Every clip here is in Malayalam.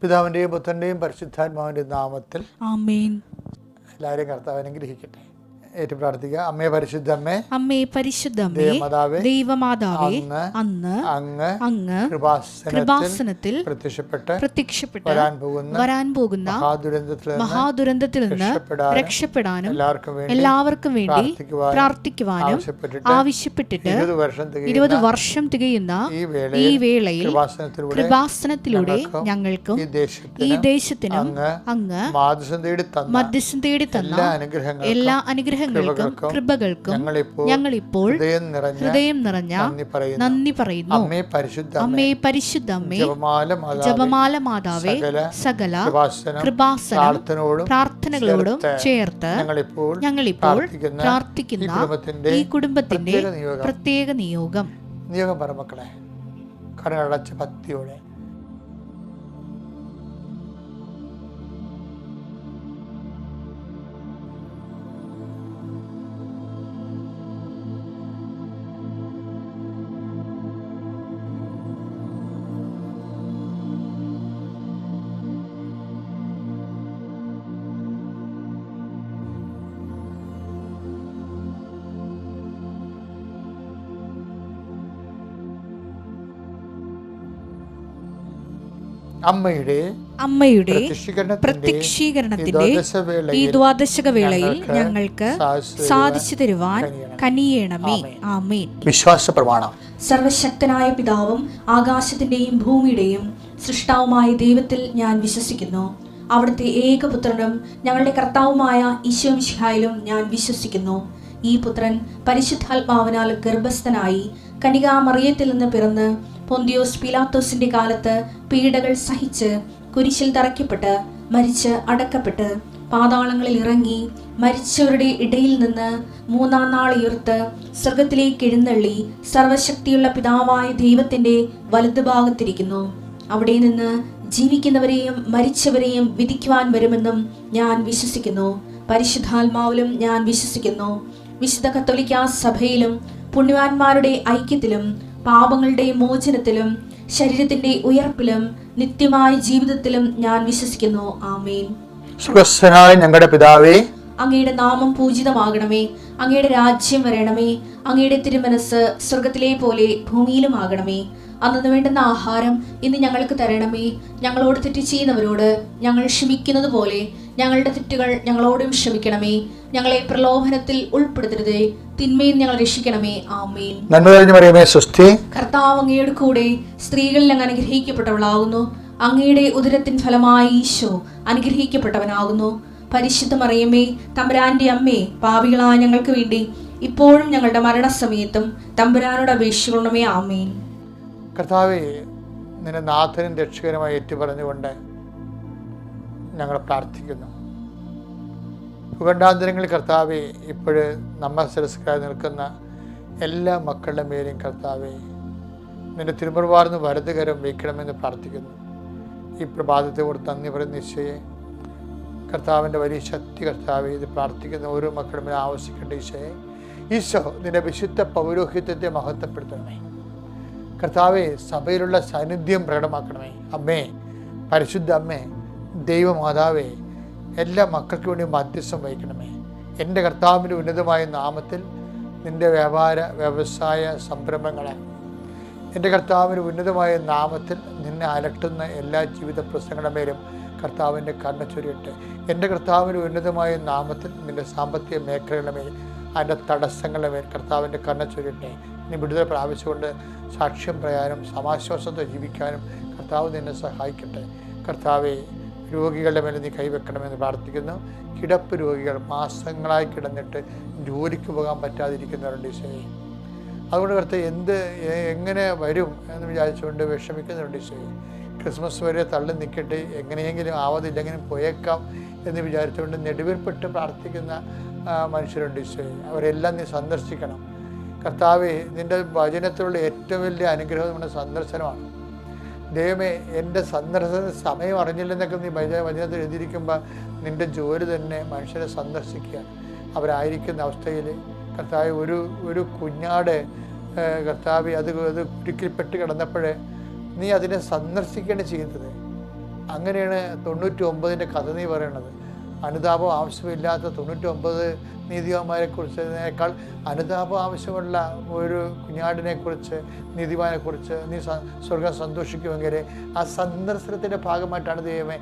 പിതാവിൻ്റെയും പുത്രൻ്റെയും പരിശുദ്ധാത്മാവിൻ്റെയും നാമത്തിൽ ആമേൻ. എല്ലാവരെയും കർത്താവ് അനുഗ്രഹിക്കട്ടെ. ഏറ്റു പ്രാർത്ഥിക്കുക. അമ്മേ പരിശുദ്ധമ്മേ, അമ്മേ പരിശുദ്ധമ്മേ, ദൈവമാതാവേ, അന്ന് അങ്ങ് കൃപാസനത്തിൽ കൃപാസനത്തിൽ പ്രത്യക്ഷപ്പെട്ട് വരാൻ പോകുന്ന മഹാദുരന്തത്തിൽ നിന്ന് രക്ഷപ്പെടാനും എല്ലാവർക്കും വേണ്ടി പ്രാർത്ഥിക്കുവാനും ആവശ്യപ്പെട്ടിട്ട് 20 വർഷം തികയുന്ന ഈ വേളയിൽ കൃപാസനത്തിലൂടെ ഞങ്ങൾക്കും ഈ ദേശത്തിനും അങ്ങ് മധ്യസ്ഥം തേടി തന്ന എല്ലാ അനുഗ്രഹങ്ങൾക്കും കൃപകൾക്കും ഞങ്ങളിപ്പോൾ ഹൃദയം നിറഞ്ഞ നന്ദി പറയുന്നു. അമ്മേ പരിശുദ്ധമ്മേ, ജപമാല മാതാവേ, സകല കൃപാസനം പ്രാർത്ഥനകളോടും ചേർത്ത് ഞങ്ങളിപ്പോൾ പ്രാർത്ഥിക്കുന്ന ഈ കുടുംബത്തിന്റെ പ്രത്യേക നിയോഗം പറമക്കളെ കണ്ണടച്ച ഭക്തിയോടെ അമ്മയുടെ പ്രത്യക്ഷീകരണത്തിന്റെ ഈ ദ്വാദശക വേളയിൽ ഞങ്ങൾക്ക് സാധിച്ചു തരുവാൻ കനിയേണമേ. ആമേൻ. വിശ്വാസ പ്രമാണം. സർവശക്തനായ പിതാവും ആകാശത്തിന്റെയും ഭൂമിയുടെയും സൃഷ്ടാവുമായ ദൈവത്തിൽ ഞാൻ വിശ്വസിക്കുന്നു. അവിടുത്തെ ഏകപുത്രനും ഞങ്ങളുടെ കർത്താവുമായ ഈശോ മിശിഹായിലും ഞാൻ വിശ്വസിക്കുന്നു. ഈ പുത്രൻ പരിശുദ്ധാത്മാവിനാൽ ഗർഭസ്ഥനായി കന്യകാമറിയത്തിൽ നിന്ന് പിറന്ന് പൊന്തിയോസ് പീലാത്തോസിന്റെ കാലത്ത് പീഡകൾ സഹിച്ച് കുരിശിൽ തറയ്ക്കപ്പെട്ട് മരിച്ച് അടക്കപ്പെട്ട് പാതാളങ്ങളിൽ ഇറങ്ങി മരിച്ചവരുടെ ഇടയിൽ നിന്ന് 3-ാം നാൾ ഉയർത്ത് സ്വർഗത്തിലേക്ക് എഴുന്നള്ളി സർവശക്തിയുള്ള പിതാവായ ദൈവത്തിന്റെ വലതുഭാഗത്തിരിക്കുന്നു. അവിടെ നിന്ന് ജീവിക്കുന്നവരെയും മരിച്ചവരെയും വിധിക്കുവാൻ വരുമെന്നും ഞാൻ വിശ്വസിക്കുന്നു. പരിശുദ്ധാത്മാവിലും ഞാൻ വിശ്വസിക്കുന്നു. വിശുദ്ധ കത്തോലിക്കാ സഭയിലും പുണ്യവാന്മാരുടെ ഐക്യത്തിലും പാപങ്ങളുടെ മോചനത്തിലും ശരീരത്തിന്റെ ഉയർപ്പിലും നിത്യമായ ജീവിതത്തിലും ഞാൻ വിശ്വസിക്കുന്നു. ആമേൻ. സ്വർഗ്ഗസ്ഥനായ ഞങ്ങളുടെ പിതാവേ, അങ്ങയുടെ നാമം പൂജിതമാകണമേ. അങ്ങയുടെ രാജ്യം വരണമേ. അങ്ങയുടെ തിരുമനസ് സ്വർഗത്തിലെ പോലെ ഭൂമിയിലും ആകണമേ. അന്നു വേണ്ടുന്ന ആഹാരം ഇന്ന് ഞങ്ങൾക്ക് തരണമേ. ഞങ്ങളോട് തെറ്റ് ചെയ്യുന്നവരോട് ഞങ്ങൾ ക്ഷമിക്കുന്നത് പോലെ ഞങ്ങളുടെ തെറ്റുകൾ ഞങ്ങളോടും ക്ഷമിക്കണമേ. ഞങ്ങളെ പ്രലോഭനത്തിൽ ഉൾപ്പെടുത്തരുതേ, തിന്മയിൽ ഞങ്ങൾ രക്ഷിക്കണമേ. ആമേൻ. കർത്താവ് അങ്ങയുടെ കൂടെ സ്ത്രീകളിൽ അങ്ങ് അനുഗ്രഹിക്കപ്പെട്ടവളാകുന്നു. അങ്ങയുടെ ഉദരത്തിൻ ഫലമായി ഈശോ അനുഗ്രഹിക്കപ്പെട്ടവനാകുന്നു. പരിശുദ്ധ മറിയമ്മേ, തമ്പുരാന്റെ അമ്മേ, പാപികളായ ഞങ്ങൾക്ക് വേണ്ടി ഇപ്പോഴും ഞങ്ങളുടെ മരണസമയത്തും തമ്പുരാനോട് അപേക്ഷിക്കണമേ. ആമേൻ. കർത്താവേ, നിന്റെ നാഥനും രക്ഷകനുമായി ഏറ്റുപറഞ്ഞുകൊണ്ട് ഞങ്ങൾ പ്രാർത്ഥിക്കുന്നു. ഭൂഖണ്ഡാന്തരങ്ങളിൽ കർത്താവെ, ഇപ്പോഴ് നമ്മ ശിരസ്കാരായി നിൽക്കുന്ന എല്ലാ മക്കളുടെ മേലും കർത്താവെ നിന്റെ തിരുമുറുവാർന്ന് വലതുകരം വയ്ക്കണമെന്ന് പ്രാർത്ഥിക്കുന്നു. ഈ പ്രഭാതത്തെ ഓർത്ത് നന്ദി പറയുന്ന ഈശോയെ, കർത്താവിൻ്റെ വലിയ ശക്തി കർത്താവെ ഇത് പ്രാർത്ഥിക്കുന്ന ഓരോ മക്കളുടെ മേലും ആവശ്യിക്കേണ്ട ഈശോയെ. ഈശോ നിന്റെ വിശുദ്ധ പൗരോഹിത്യത്തെ മഹത്വപ്പെടുത്തണമേ. കർത്താവെ, സഭയിലുള്ള സാന്നിധ്യം പ്രകടമാക്കണമേ. അമ്മേ, പരിശുദ്ധ അമ്മേ, ദൈവമാതാവേ, എല്ലാ മക്കൾക്ക് വേണ്ടി മധ്യസ്ഥം വഹിക്കണമേ. എൻ്റെ കർത്താവിൻ്റെ ഉന്നതമായ നാമത്തിൽ നിൻ്റെ വ്യവസായ സംരംഭങ്ങളെ, എൻ്റെ കർത്താവിൻ്റെ ഉന്നതമായ നാമത്തിൽ നിന്നെ അലട്ടുന്ന എല്ലാ ജീവിത പ്രശ്നങ്ങളുടെ മേലും കർത്താവിൻ്റെ കണ്ണ ചൊരിയട്ടെ. എൻ്റെ കർത്താവിൻ്റെ ഉന്നതമായ നാമത്തിൽ നിൻ്റെ സാമ്പത്തിക മേഖലകളുടെ മേൽ, അതിൻ്റെ തടസ്സങ്ങളുടെ മേൽ കർത്താവിൻ്റെ കണ്ണ ചൊരിയട്ടെ. നീ വിടുതൽ പ്രാപിച്ചുകൊണ്ട് സാക്ഷ്യം പറയാനും സമാശ്വാസത്തെ ജീവിക്കാനും കർത്താവ് നിന്നെ സഹായിക്കട്ടെ. കർത്താവെ, രോഗികളുടെ മേലെ നീ കൈവെക്കണമെന്ന് പ്രാർത്ഥിക്കുന്നു. കിടപ്പ് രോഗികൾ മാസങ്ങളായി കിടന്നിട്ട് ജോലിക്ക് പോകാൻ പറ്റാതിരിക്കുന്നവരുണ്ട് ഈശോയെ. അതുകൊണ്ട് കർത്താവ് എങ്ങനെ വരും എന്ന് വിചാരിച്ചുകൊണ്ട് വിഷമിക്കുന്നുണ്ട് ഈശോയെ. ക്രിസ്മസ് വരെ തള്ളി നിൽക്കട്ടെ, എങ്ങനെയെങ്കിലും ആവതില്ലെങ്കിലും പോയേക്കാം എന്ന് വിചാരിച്ചുകൊണ്ട് നെടുവേർപ്പെട്ട് പ്രാർത്ഥിക്കുന്ന മനുഷ്യരുണ്ട് ഈശോയെ. അവരെല്ലാം നീ സന്ദർശിക്കണം. കർത്താവെ, നിൻ്റെ വചനത്തിലുള്ള ഏറ്റവും വലിയ അനുഗ്രഹം നമ്മുടെ സന്ദർശനമാണ്. ദൈവമേ, എൻ്റെ സന്ദർശന സമയം അറിഞ്ഞില്ലെന്നൊക്കെ നീ വചനത്തിൽ എഴുതിയിരിക്കുമ്പോൾ നിൻ്റെ ജോലി തന്നെ മനുഷ്യരെ സന്ദർശിക്കുക. അവരായിരിക്കുന്ന അവസ്ഥയിൽ കർത്താവ് ഒരു കുഞ്ഞാട് കർത്താവ് അത് കുരുക്കിൽപ്പെട്ട് കിടന്നപ്പോഴേ നീ അതിനെ സന്ദർശിക്കുകയാണ് ചെയ്യുന്നത്. അങ്ങനെയാണ് 99 കഥ നീ പറയണത്. അനുതാപം ആവശ്യമില്ലാത്ത 99 നീതിമാന്മാരെ കുറിച്ചതിനേക്കാൾ അനുതാപം ആവശ്യമുള്ള ഒരു കുഞ്ഞാടിനെക്കുറിച്ച്, നീതിമാനെക്കുറിച്ച് നീ സ്വർഗം സന്തോഷിക്കുമെങ്കിൽ ആ സന്ദർശനത്തിൻ്റെ ഭാഗമായിട്ടാണ് ദൈവമേ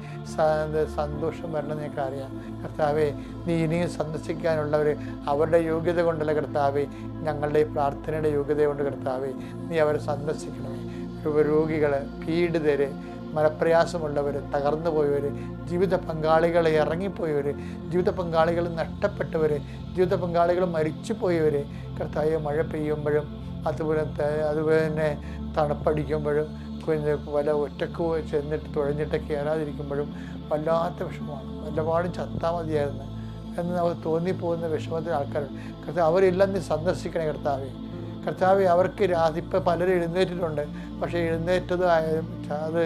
സന്തോഷം വരണമെന്ന് ഞങ്ങൾക്ക് അറിയാം. കർത്താവേ, നീ ഇനിയും സന്ദർശിക്കാനുള്ളവർ അവരുടെ യോഗ്യത കൊണ്ടല്ല കർത്താവേ, ഞങ്ങളുടെ പ്രാർത്ഥനയുടെ യോഗ്യത കൊണ്ട് കർത്താവേ നീ അവരെ സന്ദർശിക്കണമേ. രോഗികൾ, പീഡിതർ, മനപ്രയാസമുള്ളവർ, തകർന്നു പോയവർ, ജീവിത പങ്കാളികൾ ഇറങ്ങിപ്പോയവർ, ജീവിത പങ്കാളികൾ നഷ്ടപ്പെട്ടവർ, ജീവിത പങ്കാളികൾ മരിച്ചു പോയവർ, കർത്താവേ മഴ പെയ്യുമ്പോഴും അതുപോലെ തന്നെ തണുപ്പടിക്കുമ്പോഴും വല്ല ഒറ്റക്ക് ചെന്നിട്ട് തുഴഞ്ഞിട്ട് കയറാതിരിക്കുമ്പോഴും വല്ലാത്ത വിഷമമാണ്. വല്ലപാടും ചത്താൽ മതിയായിരുന്നു എന്ന് നമുക്ക് തോന്നിപ്പോകുന്ന വിഷമത്തിൽ ആൾക്കാരുണ്ട്. കർത്താവ് അവരെല്ലാം നീ സന്ദർശിക്കണേ കർത്താവേ. കർത്താവെ, അവർക്ക് ഇപ്പം പലരും എഴുന്നേറ്റിട്ടുണ്ട്. പക്ഷേ എഴുന്നേറ്റതായാലും അത്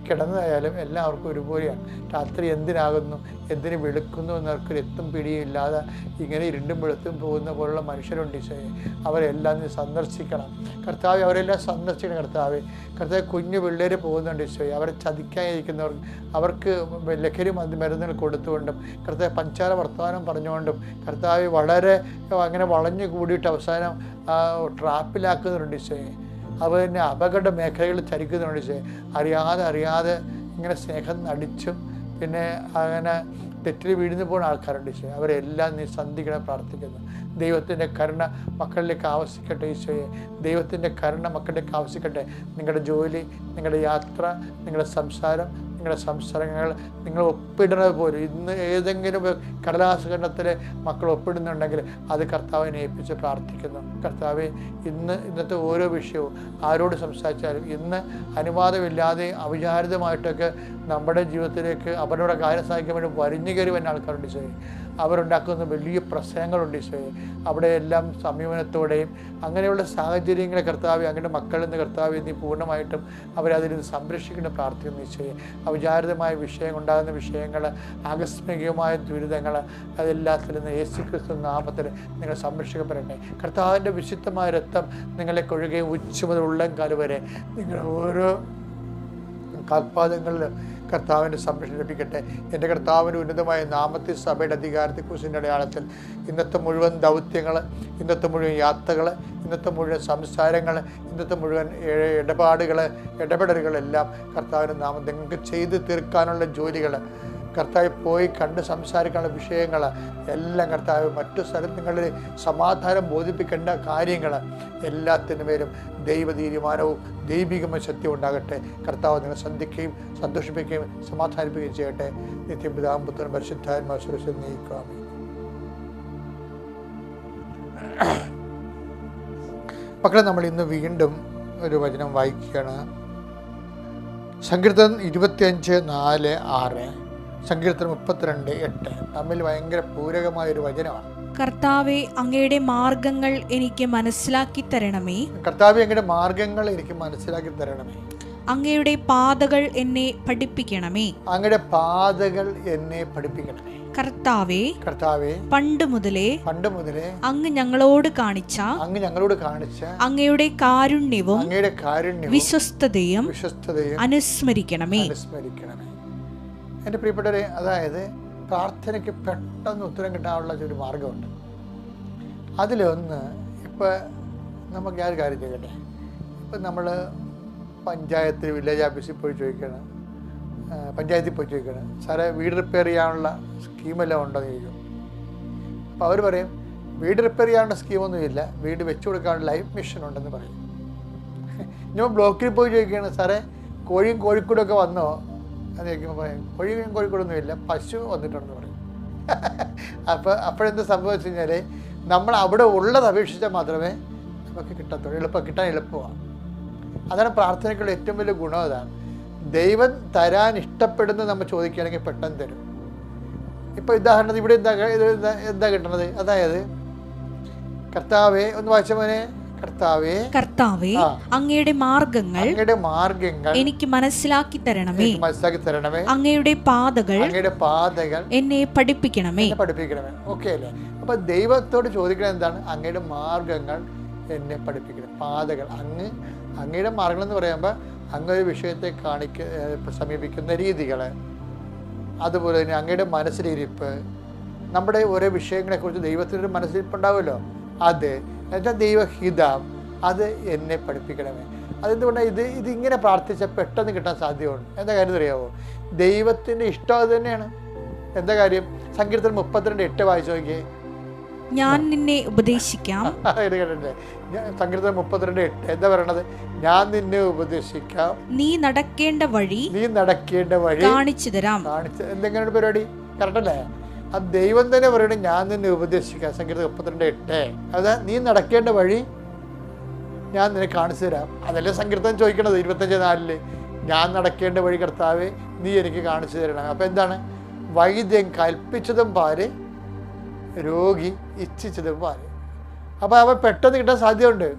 കിടന്നതായാലും എല്ലാവർക്കും ഒരുപോലെയാണ്. രാത്രി എന്തിനാകുന്നു, എന്തിനു വെളുക്കുന്നു എന്നവർക്കൊരു എത്തും പിടിയില്ലാതെ ഇങ്ങനെ ഇരുണ്ടും വെളുത്തും പോകുന്ന പോലുള്ള മനുഷ്യരുണ്ട് ഈശോയെ. അവരെല്ലാം നീ സന്ദർശിക്കണം കർത്താവെ, അവരെല്ലാം സന്ദർശിക്കണം കർത്താവെ. കർത്താവ്, കുഞ്ഞു പിള്ളേർ പോകുന്നുണ്ട് ഈശോയെ. അവരെ ചതിക്കാതിരിക്കുന്നവർക്ക്, അവർക്ക് ലഹരി മരുന്നുകൾ കൊടുത്തുകൊണ്ടും കർത്താവ് പഞ്ചാര വർത്തമാനം പറഞ്ഞുകൊണ്ടും കർത്താവ് വളരെ അങ്ങനെ വളഞ്ഞു കൂടിയിട്ട് അവസാനം ട്രാപ്പിലാക്കുന്നുണ്ട് ഈശോയെ. അതുപോലെ തന്നെ അപകട മേഖലകളിൽ ചരിക്കുന്നുണ്ട്. അറിയാതെ ഇങ്ങനെ സ്നേഹം നടിച്ചും പിന്നെ അങ്ങനെ തെറ്റിൽ വീഴുന്നു പോകുന്ന ആൾക്കാരുണ്ട് ഈശോയെ. അവരെല്ലാം നീ സന്ധിക്കണം പ്രാർത്ഥിക്കുന്നു. ദൈവത്തിൻ്റെ കരുണ മക്കളിലേക്ക് ആവശ്യിക്കട്ടെ ഈശോയെ. ദൈവത്തിൻ്റെ കരുണ മക്കളിലേക്ക് ആവശ്യിക്കട്ടെ. നിങ്ങളുടെ ജോലി, നിങ്ങളുടെ യാത്ര, നിങ്ങളുടെ സംസാരം, നിങ്ങളുടെ സംസാരങ്ങൾ നിങ്ങൾ ഒപ്പിടുന്നത് പോലും ഇന്ന് ഏതെങ്കിലും കടലാസ് ഖണ്ഡത്തിൽ മക്കൾ ഒപ്പിടുന്നുണ്ടെങ്കിൽ അത് കർത്താവിനെ ഏൽപ്പിച്ച് പ്രാർത്ഥിക്കുന്നു. കർത്താവെ, ഇന്നത്തെ ഓരോ വിഷയവും ആരോട് സംസാരിച്ചാലും ഇന്ന് അനുവാദമില്ലാതെ അവിചാരിതമായിട്ടൊക്കെ നമ്മുടെ ജീവിതത്തിലേക്ക് അവരുടെ കാര്യം സാധിക്കാൻ വേണ്ടി വരിഞ്ഞു കയറി വരുന്ന ആൾക്കാരുണ്ട് ഈശോയെ. അവരുണ്ടാക്കുന്ന വലിയ പ്രശ്നങ്ങളുണ്ട് ഈശോയെ. അവിടെയെല്ലാം സമീപനത്തോടെയും അങ്ങനെയുള്ള സാഹചര്യങ്ങളെ കർത്താവ് അങ്ങനെ മക്കളിൽ നിന്ന് കർത്താവ് നീ പൂർണ്ണമായിട്ടും അവരതിൽ നിന്ന് സംരക്ഷിക്കണം പ്രാർത്ഥിക്കുന്നു ഈശോയെ. അവിചാരിതമായ ഉണ്ടാകുന്ന വിഷയങ്ങൾ, ആകസ്മികമായ ദുരിതങ്ങൾ, അതെല്ലാത്തിൽ നിന്ന് യേശുക്രിസ്തു നാമത്തിൽ നിങ്ങൾ സംരക്ഷിക്കപ്പെടട്ടെ. കർത്താവിൻ്റെ വിശുദ്ധമായ രക്തം നിങ്ങളെ കൊഴുകയും ഉച്ച മുതൽ ഉള്ളംകാല് വരെ നിങ്ങളുടെ ഓരോ കാൽപാദങ്ങളിൽ കർത്താവിൻ്റെ സംരക്ഷണം ലഭിക്കട്ടെ. എൻ്റെ കർത്താവിൻ്റെ ഉന്നതമായ നാമത്തിൽ സഭയുടെ അധികാരത്തെക്കുറിച്ചിൻ്റെ അടയാളത്തിൽ ഇന്നത്തെ മുഴുവൻ ദൗത്യങ്ങൾ, ഇന്നത്തെ മുഴുവൻ യാത്രകൾ, ഇന്നത്തെ മുഴുവൻ സംസാരങ്ങൾ, ഇന്നത്തെ മുഴുവൻ ഇടപെടലുകളെല്ലാം കർത്താവിൻ്റെ നാമം നിങ്ങൾക്ക് ചെയ്ത് തീർക്കാനുള്ള ജോലികൾ, കർത്താവ് പോയി കണ്ട് സംസാരിക്കാനുള്ള വിഷയങ്ങൾ എല്ലാം കർത്താവ് മറ്റു സ്ഥലങ്ങളിൽ സമാധാനം ബോധിപ്പിക്കേണ്ട കാര്യങ്ങൾ എല്ലാത്തിനു മേലും ദൈവ തീരുമാനവും ദൈവികമായ ശക്തിയും ഉണ്ടാകട്ടെ. കർത്താവ് നിങ്ങൾ സന്ധിക്കുകയും സന്തോഷിപ്പിക്കുകയും സമാധാനിപ്പിക്കുകയും ചെയ്യട്ടെ. നിത്യപിതാവും പുത്രനും പരിശുദ്ധാത്മാവും സുരക്ഷിതം നയിക്കാം. മക്കളെ, നമ്മൾ ഇന്ന് വീണ്ടും ഒരു വചനം വായിക്കുകയാണ്. സങ്കീർത്തനം 25:4-6, സങ്കീർത്തനം 32:8 തമ്മിൽ ഭയങ്കര പൂരകമായൊരു വചനമാണ്. കർത്താവേ, അങ്ങയുടെ മാർഗങ്ങൾ എനിക്ക് മനസ്സിലാക്കി തരണമേ. കർത്താവേ, അങ്ങയുടെ മാർഗങ്ങൾ എനിക്ക് മനസ്സിലാക്കി തരണമേ. അങ്ങയുടെ പാതകൾ എന്നെ പഠിപ്പിക്കണമേ. അങ്ങയുടെ പാതകൾ എന്നെ പഠിപ്പിക്കണമേ. കർത്താവേ, പണ്ട് മുതലേ അങ്ങ് ഞങ്ങളോട് കാണിച്ച അങ്ങയുടെ കാരുണ്യവും വിശ്വസ്തതയും അനുസ്മരിക്കണമേ. എൻ്റെ പ്രിയപ്പെട്ടവരെ, അതായത് പ്രാർത്ഥനയ്ക്ക് പെട്ടെന്ന് ഉത്തരം കിട്ടാനുള്ള ഒരു മാർഗമുണ്ട്. അതിലൊന്ന്, ഇപ്പം നമുക്ക് ഞാൻ ഒരു കാര്യം ചെയ്യട്ടെ. ഇപ്പം നമ്മൾ പഞ്ചായത്തിൽ വില്ലേജ് ഓഫീസിൽ പോയി ചോദിക്കണം, പഞ്ചായത്തിൽ പോയി ചോദിക്കണം, സാറേ വീട് റിപ്പയർ ചെയ്യാനുള്ള സ്കീമെല്ലാം ഉണ്ടോ എന്ന് ചോദിക്കും. അപ്പോൾ അവർ പറയും വീട് റിപ്പയർ ചെയ്യാനുള്ള സ്കീമൊന്നുമില്ല, വീട് വെച്ചു കൊടുക്കാനുള്ള ലൈഫ് മിഷൻ ഉണ്ടെന്ന് പറയും. ഇനി ബ്ലോക്കിൽ പോയി ചോദിക്കുകയാണ്, സാറേ കോഴിയും കോഴിക്കോടൊക്കെ വന്നോ എന്ന് ചോദിക്കുമ്പോൾ പറയും കോഴിയും കോഴിക്കോടൊന്നും ഇല്ല, പശു വന്നിട്ടുണ്ടെന്ന് പറയും. അപ്പോഴെന്ത് സംഭവിച്ചു കഴിഞ്ഞാൽ നമ്മൾ അവിടെ ഉള്ളത് അപേക്ഷിച്ചാൽ മാത്രമേ നമുക്ക് കിട്ടത്തുള്ളൂ. കിട്ടാൻ എളുപ്പമാണ്. അതാണ് പ്രാർത്ഥനയ്ക്കുള്ള ഏറ്റവും വലിയ ഗുണം. അതാണ് ദൈവം തരാൻ ഇഷ്ടപ്പെടുന്നത് നമ്മൾ ചോദിക്കുകയാണെങ്കിൽ പെട്ടെന്ന് തരും. ഇപ്പോൾ ഉദാഹരണത്തിന് ഇവിടെ എന്താ കിട്ടണത്? അതായത് കർത്താവേ, ഒന്ന് വായിച്ച മോനെ, കർത്താവേ, അങ്ങയുടെ മാർഗങ്ങൾ എനിക്ക് മനസ്സിലാക്കി തരണമേ. അങ്ങയുടെ പാതകൾ എന്നെ പഠിപ്പിക്കണമേ. ഓക്കെ അല്ലേ? അപ്പൊ ദൈവത്തോട് ചോദിക്കുന്നത് എന്താണ്? അങ്ങയുടെ മാർഗങ്ങൾ എന്നെ പഠിപ്പിക്കണം. പാതകൾ, അങ്ങയുടെ മാർഗങ്ങൾ എന്ന് പറയുമ്പോൾ അങ്ങൊരു വിഷയത്തെ സമീപിക്കുന്ന രീതികൾ, അതുപോലെ തന്നെ അങ്ങയുടെ മനസ്സിലിരിപ്പ്, നമ്മുടെ ഓരോ വിഷയങ്ങളെക്കുറിച്ച് ദൈവത്തിനൊരു മനസ്സിലിരിപ്പുണ്ടാവുമല്ലോ, അത് എന്നുവെച്ചാൽ ദൈവഹിതം, അത് എന്നെ പഠിപ്പിക്കണമേ. അതെന്തുകൊണ്ടാണ് ഇതിങ്ങനെ പ്രാർത്ഥിച്ചാൽ പെട്ടെന്ന് കിട്ടാൻ സാധ്യതയുണ്ട്. എന്താ കാര്യം അറിയാമോ? ദൈവത്തിൻ്റെ ഇഷ്ടം അത് തന്നെയാണ്. എന്താ കാര്യം? സങ്കീർത്തനം 32:8 വായിച്ചു നോക്കിയേ. ഞാൻ നിന്നെ ഉപദേശിക്കാം. സങ്കീർത്തനം 32:8 എന്താ പറയണത്? ഞാൻ നിന്നെ ഉപദേശിക്കാം, നീ നടക്കേണ്ട വഴി കാണിച്ചു തരാം. എന്തെങ്ങനെയാണ് പരിപാടി? കറക്റ്റല്ലേ? അത് ദൈവം തന്നെ പറയണേ, ഞാൻ നിന്നെ ഉപദേശിക്കാം. സങ്കീർത്തനം 32:8. അതാ നീ നടക്കേണ്ട വഴി ഞാൻ നിന്നെ കാണിച്ചു തരാം. അതല്ലേ സങ്കീർത്തനം ചോദിക്കണത് 25:4. ഞാൻ നടക്കേണ്ട വഴി കർത്താവേ നീ എനിക്ക് കാണിച്ചു തരണം. അപ്പം എന്താണ്? വൈദ്യം കൽപ്പിച്ചതും പാല്, രോഗി ഇച്ഛിച്ചതും പാല്. അപ്പോൾ അവ പെട്ടെന്ന് കിട്ടാൻ സാധ്യതയുണ്ട്.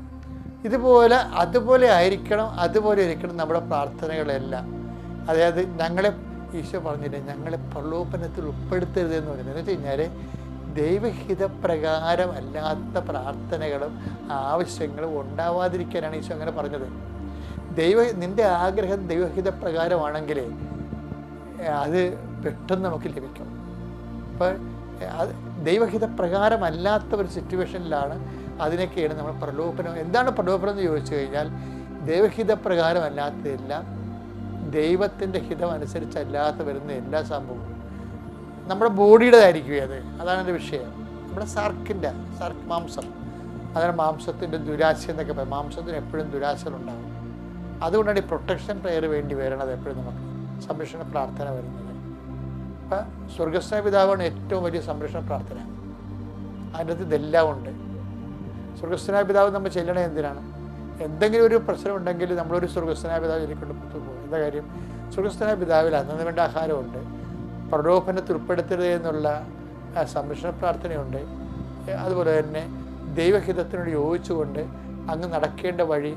അതുപോലെ ഇരിക്കണം നമ്മുടെ പ്രാർത്ഥനകളെല്ലാം. അതായത് ഞങ്ങളെ ഈശോ പറഞ്ഞില്ലേ, ഞങ്ങളെ പ്രലോഭനത്തിൽ ഉൾപ്പെടുത്തരുത് എന്ന് പറയുന്നത്. എന്ന് വെച്ച് കഴിഞ്ഞാൽ ദൈവഹിതപ്രകാരം അല്ലാത്ത പ്രാർത്ഥനകളും ആവശ്യങ്ങളും ഉണ്ടാവാതിരിക്കാനാണ് ഈശോ അങ്ങനെ പറഞ്ഞത്. നിൻ്റെ ആഗ്രഹം ദൈവഹിതപ്രകാരമാണെങ്കിൽ അത് പെട്ടെന്ന് നമുക്ക് ലഭിക്കും. അപ്പോൾ അത് ദൈവഹിതപ്രകാരമല്ലാത്ത ഒരു സിറ്റുവേഷനിലാണ് അതിനൊക്കെയാണ് നമ്മൾ പ്രലോഭനം. എന്താണ് പ്രലോഭനം എന്ന് ചോദിച്ചു കഴിഞ്ഞാൽ, ദൈവഹിതപ്രകാരമല്ലാത്തതെല്ലാം ദൈവത്തിൻ്റെ ഹിതം അനുസരിച്ചല്ലാത്ത വരുന്ന എല്ലാ സംഭവവും നമ്മുടെ ബോഡിയുടേതായിരിക്കും. അതാണ് എൻ്റെ വിഷയം. നമ്മുടെ സർക്ക് മാംസം, അതാണ് മാംസത്തിൻ്റെ ദുരാശ എന്നൊക്കെ പറയും. മാംസത്തിന് എപ്പോഴും ദുരാശകളുണ്ടാകും. അതുകൊണ്ടാണ് ഈ പ്രൊട്ടക്ഷൻ പ്രെയർ വേണ്ടി വരണത്. എപ്പോഴും നമുക്ക് സംരക്ഷണ പ്രാർത്ഥന വരുന്നത്. അപ്പം സ്വർഗസ്ഥ പിതാവാണ് ഏറ്റവും വലിയ സംരക്ഷണ പ്രാർത്ഥന. അതിൻ്റെ അകത്ത് ഇതെല്ലാം ഉണ്ട്. സ്വർഗസ്ഥനായ പിതാവ് നമ്മൾ ചെല്ലണേ എന്തിനാണ്? എന്തെങ്കിലും ഒരു പ്രശ്നം ഉണ്ടെങ്കിൽ നമ്മളൊരു സ്വർഗസ്ഥനായ പിതാവ് എനിക്കൊണ്ട് പോകും. എന്താ കാര്യം? സ്വർഗസ്ഥനായ പിതാവിൽ അന്നു വേണ്ട ആഹാരമുണ്ട്, പ്രലോഭനത്തിൽ ഉൾപ്പെടുത്തരുത് എന്നുള്ള സംരക്ഷണ പ്രാർത്ഥനയുണ്ട്. അതുപോലെ തന്നെ ദൈവഹിതത്തിനോട് യോജിച്ചുകൊണ്ട് അങ്ങ് നടക്കേണ്ട വഴി,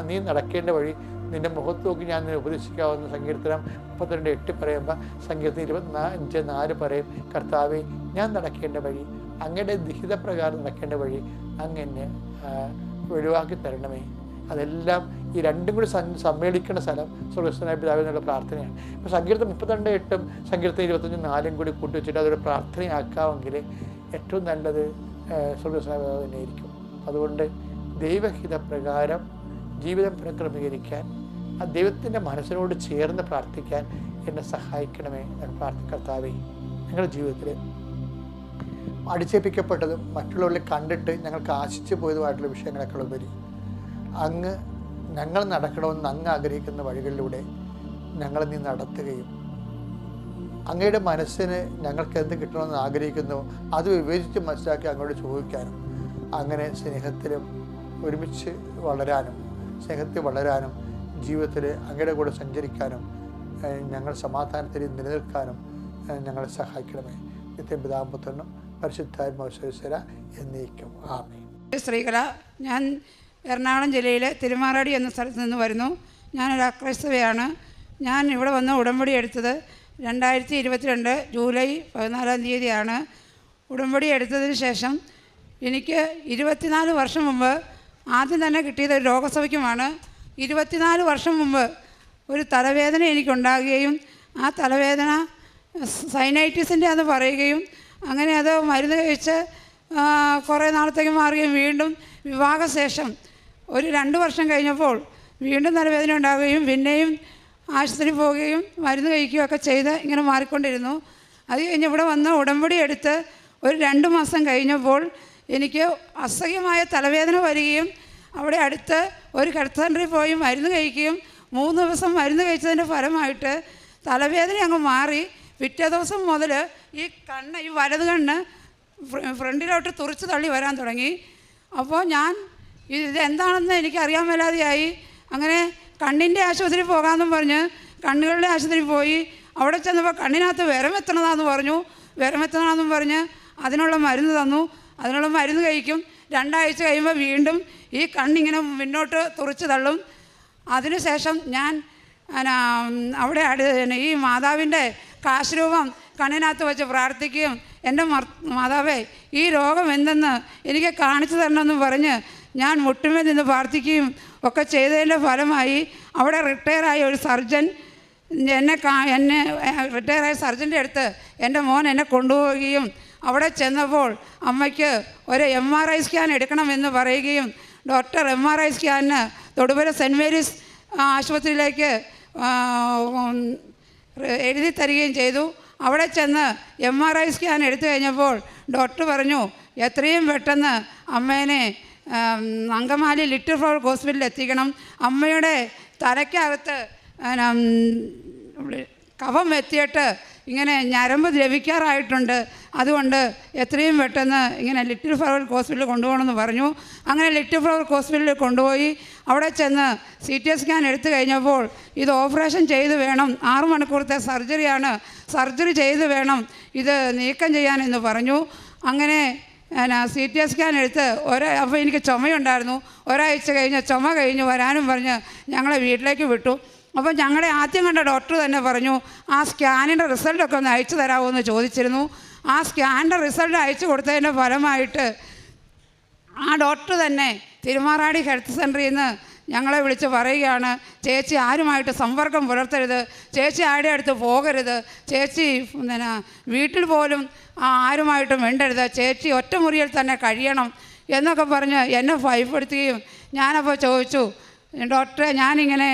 നീ നടക്കേണ്ട വഴി നിൻ്റെ മുഖത്ത് നോക്കി ഞാൻ നിന്നെ ഉപദേശിക്കാവുന്ന സങ്കീർത്തനം 32:8 പറയുമ്പോൾ സങ്കീർത്തനം 25:4 പറയും, കർത്താവേ ഞാൻ നടക്കേണ്ട വഴി, അങ്ങയുടെ ഹിതപ്രകാരം നടക്കേണ്ട വഴി അങ്ങനെ ഒഴിവാക്കി തരണമേ. അതെല്ലാം ഈ രണ്ടും കൂടി സമ്മേളിക്കുന്ന സ്ഥലം സ്വർഗസ്ഥനായ പിതാവിൽ നിന്നുള്ള പ്രാർത്ഥനയാണ്. ഇപ്പോൾ സങ്കീർത്തനം 32:8 സങ്കീർത്തനം 25:4 കൂടി കൂട്ടിവെച്ചിട്ട് അതൊരു പ്രാർത്ഥനയാക്കാമെങ്കിൽ ഏറ്റവും നല്ലത് സ്വർഗസ്ഥനായ പിതാവ് തന്നെയായിരിക്കും. അതുകൊണ്ട് ദൈവഹിതപ്രകാരം ജീവിതം പുനഃക്രമീകരിക്കാൻ, ആ ദൈവത്തിൻ്റെ മനസ്സിനോട് ചേർന്ന് പ്രാർത്ഥിക്കാൻ എന്നെ സഹായിക്കണമേ. കർത്താവേ, ഞങ്ങളുടെ ജീവിതത്തിൽ അടിച്ചേൽപ്പിക്കപ്പെട്ടതും മറ്റുള്ളവരിൽ കണ്ടിട്ട് ഞങ്ങൾക്ക് ആശിച്ചു പോയതുമായിട്ടുള്ള വിഷയങ്ങളൊക്കെ ഉപരി അങ്ങ് ഞങ്ങൾ നടക്കണമെന്ന് അങ്ങ് ആഗ്രഹിക്കുന്ന വഴികളിലൂടെ ഞങ്ങളെ നീ നടത്തുകയും അങ്ങയുടെ മനസ്സിന് ഞങ്ങൾക്ക് എന്ത് കിട്ടണമെന്ന് ആഗ്രഹിക്കുന്നു അത് വിവേചിച്ച് മനസ്സിലാക്കി അങ്ങോട്ട് ചോദിക്കാനും, അങ്ങനെ സ്നേഹത്തിലും ഒരുമിച്ച് വളരാനും, സ്നേഹത്തിൽ വളരാനും, ജീവിതത്തിൽ അങ്ങയുടെ കൂടെ സഞ്ചരിക്കാനും, ഞങ്ങൾ സമാധാനത്തിൽ നിലനിൽക്കാനും ഞങ്ങളെ സഹായിക്കണമേ. നിത്യം പിതാമ്പുത്രനും പരിശുദ്ധാത്മാവ എന്നേക്കും ആമേൻ. ശ്രീകല, ഞാൻ എറണാകുളം ജില്ലയിലെ തിരുമാറാടി എന്ന സ്ഥലത്ത് നിന്ന് വരുന്നു. ഞാനൊരു അക്രൈസ്തവയാണ്. ഞാൻ ഇവിടെ വന്ന് ഉടമ്പടി എടുത്തത് 2022 ജൂലൈ 14 ഉടമ്പടി എടുത്തതിന് ശേഷം എനിക്ക് 24 വർഷം മുമ്പ് ആദ്യം തന്നെ കിട്ടിയത് ഒരു രോഗസൗഖ്യമാണ്. 24 വർഷം മുമ്പ് ഒരു തലവേദന എനിക്കുണ്ടാകുകയും ആ തലവേദന സൈനൈറ്റിസിൻ്റെ അത് പറയുകയും അങ്ങനെ അത് മരുന്ന് കഴിച്ച് കുറേ നാളത്തേക്ക് മാറുകയും വീണ്ടും വിവാഹശേഷം ഒരു 2 വർഷം കഴിഞ്ഞപ്പോൾ വീണ്ടും തലവേദന ഉണ്ടാകുകയും പിന്നെയും ആശുപത്രി പോവുകയും മരുന്ന് കഴിക്കുകയൊക്കെ ചെയ്ത് ഇങ്ങനെ മാറിക്കൊണ്ടിരുന്നു. അത് കഴിഞ്ഞ് ഇവിടെ വന്ന് ഉടമ്പടി എടുത്ത് ഒരു 2 മാസം കഴിഞ്ഞപ്പോൾ എനിക്ക് അസഹ്യമായ തലവേദന വരികയും അവിടെ അടുത്ത് ഒരു ഹെൽത്ത് സെൻ്ററിൽ പോയി മരുന്ന് കഴിക്കുകയും 3 ദിവസം മരുന്ന് കഴിച്ചതിൻ്റെ ഫലമായിട്ട് തലവേദന അങ്ങ് മാറി. പിറ്റേ ദിവസം മുതൽ ഈ വലത് കണ്ണ് ഫ്രണ്ടിലോട്ട് തുറച്ച് തള്ളി വരാൻ തുടങ്ങി. അപ്പോൾ ഞാൻ ഇതെന്താണെന്ന് എനിക്കറിയാൻ മേലാതെയായി. അങ്ങനെ കണ്ണിൻ്റെ ആശുപത്രി പോകാമെന്നും പറഞ്ഞ് കണ്ണുകളുടെ ആശുപത്രി പോയി. അവിടെ ചെന്നപ്പോൾ കണ്ണിനകത്ത് വിരമെത്തണതാണെന്ന് പറഞ്ഞു. വിരമെത്തണമെന്നും പറഞ്ഞ് അതിനുള്ള മരുന്ന് തന്നു. അതിനുള്ള മരുന്ന് കഴിക്കും. 2 ആഴ്ച കഴിയുമ്പോൾ വീണ്ടും ഈ കണ്ണിങ്ങനെ മുന്നോട്ട് തുറച്ച് തള്ളും. അതിനുശേഷം ഞാൻ അവിടെ ഈ മാതാവിൻ്റെ കാശുരൂപം കണ്ണിനകത്ത് വെച്ച് പ്രാർത്ഥിക്കുകയും എൻ്റെ മാതാവേ ഈ രോഗം എന്തെന്ന് എനിക്ക് കാണിച്ചു തരണമെന്ന് പറഞ്ഞ് ഞാൻ മുട്ടുമേൽ നിന്ന് പ്രാർത്ഥിക്കുകയും ഒക്കെ ചെയ്തതിൻ്റെ ഫലമായി അവിടെ റിട്ടയറായ ഒരു സർജൻ എന്നെ റിട്ടയറായ സർജൻ്റെ അടുത്ത് എൻ്റെ മോൻ എന്നെ കൊണ്ടുപോവുകയും അവിടെ ചെന്നപ്പോൾ അമ്മയ്ക്ക് ഒരു MRI സ്കാൻ എടുക്കണമെന്ന് പറയുകയും ഡോക്ടർ MRI സ്കാനിന് തൊടുപുഴ സെൻറ്റ് മേരീസ് ആശുപത്രിയിലേക്ക് എഴുതി തരികയും ചെയ്തു. അവിടെ ചെന്ന് MRI സ്കാൻ എടുത്തു കഴിഞ്ഞപ്പോൾ ഡോക്ടർ പറഞ്ഞു എത്രയും പെട്ടെന്ന് അമ്മേനെ അങ്കമാലി ലിറ്റിൽ ഫ്ലവർ ഹോസ്പിറ്റലിൽ എത്തിക്കണം. അമ്മയുടെ തലയ്ക്കകത്ത് കഫം എത്തിയിട്ട് ഇങ്ങനെ ഞരമ്പ് ദ്രവിക്കാറായിട്ടുണ്ട്. അതുകൊണ്ട് എത്രയും പെട്ടെന്ന് ഇങ്ങനെ ലിറ്റിൽ ഫ്ലവർ ഹോസ്പിറ്റലിൽ കൊണ്ടുപോകണമെന്ന് പറഞ്ഞു. അങ്ങനെ ലിറ്റിൽ ഫ്ലവർ ഹോസ്പിറ്റലിൽ കൊണ്ടുപോയി അവിടെ ചെന്ന് CT സ്കാൻ എടുത്തു കഴിഞ്ഞപ്പോൾ ഇത് ഓപ്പറേഷൻ ചെയ്ത് വേണം, 6 മണിക്കൂറത്തെ സർജറിയാണ്, സർജറി ചെയ്ത് വേണം ഇത് നീക്കം ചെയ്യാനെന്ന് പറഞ്ഞു. അങ്ങനെ CT സ്കാൻ എടുത്ത് അപ്പോൾ എനിക്ക് ചുമയുണ്ടായിരുന്നു. ഒരാഴ്ച കഴിഞ്ഞ് ചുമ കഴിഞ്ഞ് വരാനും പറഞ്ഞ് ഞങ്ങളെ വീട്ടിലേക്ക് വിട്ടു. അപ്പോൾ ഞങ്ങളെ ആദ്യം കണ്ട ഡോക്ടർ തന്നെ പറഞ്ഞു ആ സ്കാനിൻ്റെ റിസൾട്ടൊക്കെ ഒന്ന് അയച്ചു തരാമോ എന്ന് ചോദിച്ചിരുന്നു. ആ സ്കാനിൻ്റെ റിസൾട്ട് അയച്ചു കൊടുത്തതിൻ്റെ ഫലമായിട്ട് ആ ഡോക്ടർ തന്നെ തിരുമാറാടി ഹെൽത്ത് സെൻ്ററിൽ നിന്ന് ഞങ്ങളെ വിളിച്ച് പറയുകയാണ്, ചേച്ചി ആരുമായിട്ട് സമ്പർക്കം പുലർത്തരുത്, ചേച്ചി ആരുടെ അടുത്ത് പോകരുത്, ചേച്ചി വീട്ടിൽ പോലും ആരുമായിട്ടും മിണ്ടരുത്, ചേച്ചി ഒറ്റമുറിയിൽ തന്നെ കഴിയണം എന്നൊക്കെ പറഞ്ഞ് എന്നെ ഭയപ്പെടുത്തുകയും ഞാനപ്പോൾ ചോദിച്ചു ഡോക്ടറെ ഞാനിങ്ങനെ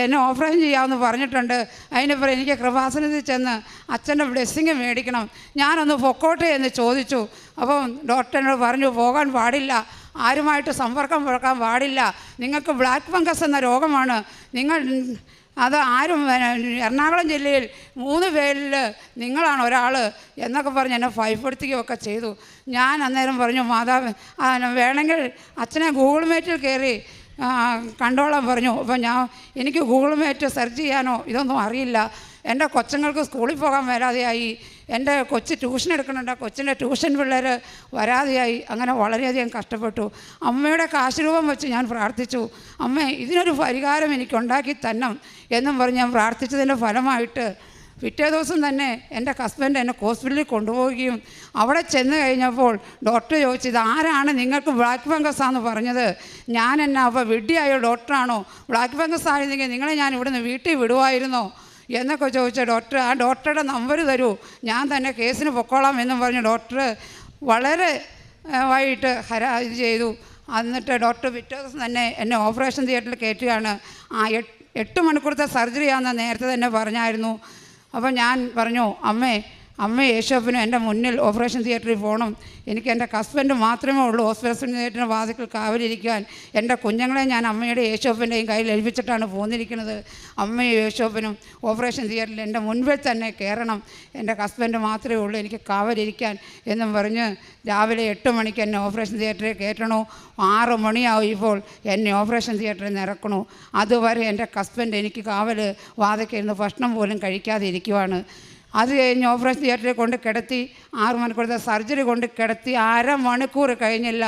എന്നെ ഓപ്പറേഷൻ ചെയ്യാമെന്ന് പറഞ്ഞിട്ടുണ്ട്, അതിനിപ്പോൾ എനിക്ക് കൃപാസനത്തിൽ ചെന്ന് അച്ഛൻ്റെ ബ്ലെസ്സിങ് മേടിക്കണം, ഞാനൊന്ന് പൊക്കോട്ടെ എന്ന് ചോദിച്ചു. അപ്പം ഡോക്ടർ എന്നോട് പറഞ്ഞു പോകാൻ പാടില്ല, ആരുമായിട്ട് സമ്പർക്കം പുലർത്താൻ പാടില്ല, നിങ്ങൾക്ക് ബ്ലാക്ക് ഫംഗസ് എന്ന രോഗമാണ്, നിങ്ങൾ അത് ആരും എറണാകുളം ജില്ലയിൽ 3 പേരിൽ നിങ്ങളാണ് ഒരാൾ എന്നൊക്കെ പറഞ്ഞ് എന്നെ ഭയപ്പെടുത്തുകയൊക്കെ ചെയ്തു. ഞാൻ അന്നേരം പറഞ്ഞു മാതാവ് വേണമെങ്കിൽ അച്ഛനെ ഗൂഗിൾ മീറ്റിൽ കയറി കണ്ടോളാൻ പറഞ്ഞു. അപ്പോൾ എനിക്ക് ഗൂഗിൾ മീറ്റ് സെർച്ച് ചെയ്യാനോ ഇതൊന്നും അറിയില്ല. എൻ്റെ കൊച്ചുങ്ങൾക്ക് സ്കൂളിൽ പോകാൻ വരാതെയായി, എൻ്റെ കൊച്ച് ട്യൂഷൻ എടുക്കുന്നുണ്ട്, കൊച്ചിൻ്റെ ട്യൂഷൻ പിള്ളേർ വരാതെയായി. അങ്ങനെ വളരെയധികം കഷ്ടപ്പെട്ടു. അമ്മയുടെ കാശുരൂപം വെച്ച് ഞാൻ പ്രാർത്ഥിച്ചു, അമ്മേ ഇതിനൊരു പരിഹാരം എനിക്കുണ്ടാക്കി തരണം എന്നും പറഞ്ഞ് ഞാൻ പ്രാർത്ഥിച്ചതിൻ്റെ ഫലമായിട്ട് പിറ്റേ ദിവസം തന്നെ എൻ്റെ ഹസ്ബൻഡ് എന്നെ ഹോസ്പിറ്റലിൽ കൊണ്ടുപോവുകയും അവിടെ ചെന്ന് കഴിഞ്ഞപ്പോൾ ഡോക്ടർ ചോദിച്ചു ഇത് ആരാണ് നിങ്ങൾക്ക് ബ്ലാക്ക് ഫംഗസ് ആണെന്ന് പറഞ്ഞത്? ഞാൻ എന്നാ അപ്പോൾ വിഡ്ഢിയായ ഡോക്ടറാണോ? ബ്ലാക്ക് ഫംഗസ് ആയിരുന്നെങ്കിൽ നിങ്ങളെ ഞാൻ ഇവിടുന്ന് വീട്ടിൽ വിടുമായിരുന്നോ എന്നൊക്കെ ചോദിച്ച ഡോക്ടർ ആ ഡോക്ടറുടെ നമ്പർ തരൂ, ഞാൻ തന്നെ കേസിന് പൊക്കോളാം എന്നും പറഞ്ഞ് ഡോക്ടർ വളരെ വൈകിട്ട് ഇത് ചെയ്തു. എന്നിട്ട് ഡോക്ടർ പിറ്റേ ദിവസം തന്നെ എന്നെ ഓപ്പറേഷൻ തിയേറ്ററിൽ കയറ്റുകയാണ്. 8 മണിക്കൂറത്തെ സർജറിയാണെന്ന് നേരത്തെ തന്നെ പറഞ്ഞായിരുന്നു. അപ്പോൾ ഞാൻ പറഞ്ഞു അമ്മ യേശുവിനും എൻ്റെ മുന്നിൽ ഓപ്പറേഷൻ തിയേറ്ററിൽ പോകണം, എനിക്ക് എൻ്റെ ഹസ്ബൻഡ് മാത്രമേ ഉള്ളൂ ഓപ്പറേഷൻ തിയേറ്ററിൻ്റെ വാതിൽക്കൽ കാവലിരിക്കാൻ, എൻ്റെ കുഞ്ഞുങ്ങളെ ഞാൻ അമ്മയുടെ യേശുവിൻ്റെയും കയ്യിൽ ഏൽപ്പിച്ചിട്ടാണ് പോന്നിരിക്കുന്നത്, അമ്മയും യേശുവിനും ഓപ്പറേഷൻ തിയേറ്ററിൽ എൻ്റെ മുൻപിൽ തന്നെ കയറണം, എൻ്റെ ഹസ്ബൻഡ് മാത്രമേ ഉള്ളൂ എനിക്ക് കാവലിരിക്കാൻ എന്നും പറഞ്ഞ് രാവിലെ 8 മണിക്ക് എന്നെ ഓപ്പറേഷൻ തിയേറ്ററിൽ കയറ്റണു. 6 മണിയാവും ഇപ്പോൾ എന്നെ ഓപ്പറേഷൻ തിയേറ്ററിൽ നിന്ന് ഇറക്കണു. അതുവരെ എൻ്റെ ഹസ്ബൻഡ് എനിക്ക് കാവൽ വാതിൽക്കിരുന്ന് ഭക്ഷണം പോലും കഴിക്കാതെ ഇരിക്കുവാണ്. അത് കഴിഞ്ഞ് ഓപ്പറേഷൻ തിയേറ്ററിൽ കൊണ്ട് കിടത്തി 6 മണിക്കൂറത്തെ സർജറി കൊണ്ട് കിടത്തി 1/2 മണിക്കൂർ കഴിഞ്ഞില്ല